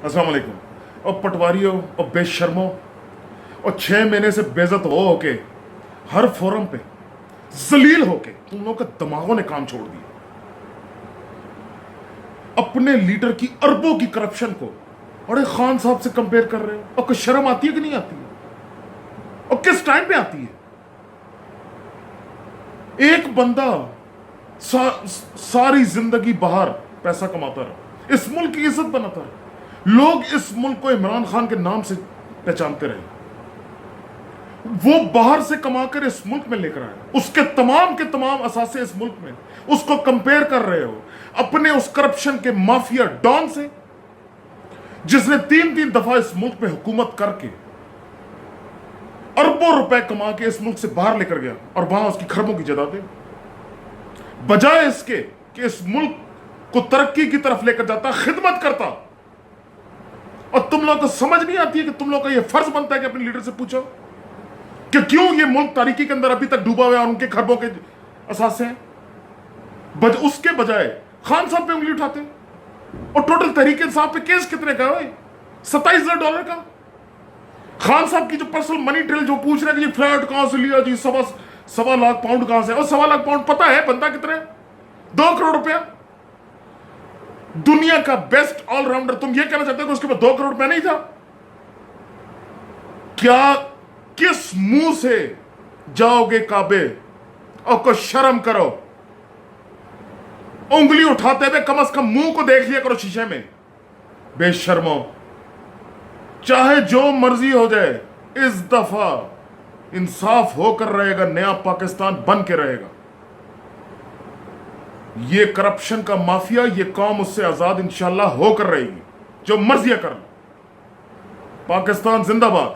अस्सलाम वालेकुम। और पटवारियों और बेशर्मों और 6 महीने से बेइज्जत होके हर फोरम पे जलील होके तुम लोगों के दिमागों ने काम छोड़ दिया। अपने लीडर की अरबों की करप्शन को अरे खान साहब से कंपेयर कर रहे हो। और कुछ शर्म आती है कि नहीं आती है? और किस टाइम पे आती है? एक बंदा सारी जिंदगी बाहर पैसा कमाता रहा, इस मुल्क की इज्जत बनाता रहा, लोग इस मुल्क को इमरान खान के नाम से पहचानते रहे। वो बाहर से कमाकर इस मुल्क में लेकर आया, उसके तमाम के तमाम असासे इस मुल्क में। उसको कंपेयर कर रहे हो अपने उस करप्शन के माफिया डॉन से, जिसने 3-3 दफा इस मुल्क में हुकूमत करके अरबों रुपए कमा के इस मुल्क से बाहर लेकर गया और वहां उसकी खरबों की जायदादें, बजाय इसके कि इस मुल्क को तरक्की की तरफ लेकर जाता, खिदमत करता। और तुम लोग को समझ नहीं आती है कि तुम लोग का यह फर्ज बनता है कि अपने लीडर से पूछो कि क्यों ये मुल्क तारीकी के अंदर अभी तक डूबा हुआ है और उनके खरबों के असासे हैं। उसके बजाय खान साहब पे उंगली उठाते हैं। और टोटल तहरीक इंसाफ पे केस कितने का है? $27,000 का। खान साहब की जो पर्सनल मनी ट्रेल जो पूछ रहे हैं कि जी फ्लैट कहां से लिया जी, सवा लाख पाउंड कहां से? और सवा लाख पाउंड पता है बनता कितने? 2 करोड़ रुपया। दुनिया का बेस्ट ऑलराउंडर, तुम ये कहना चाहते हो कि उसके पास 2 करोड़ रुपया नहीं था? क्या किस मुंह से जाओगे काबे? और को शर्म करो, उंगली उठाते हुए कम से कम मुंह को देख लिया करो शीशे में। बेशर्मो, चाहे जो मर्जी हो जाए, इस दफा इंसाफ होकर रहेगा, नया पाकिस्तान बन के रहेगा। ये करप्शन का माफिया, ये कौम उससे आजाद इंशाल्लाह होकर रहेगी। जो मर्जियां कर लो। पाकिस्तान जिंदाबाद।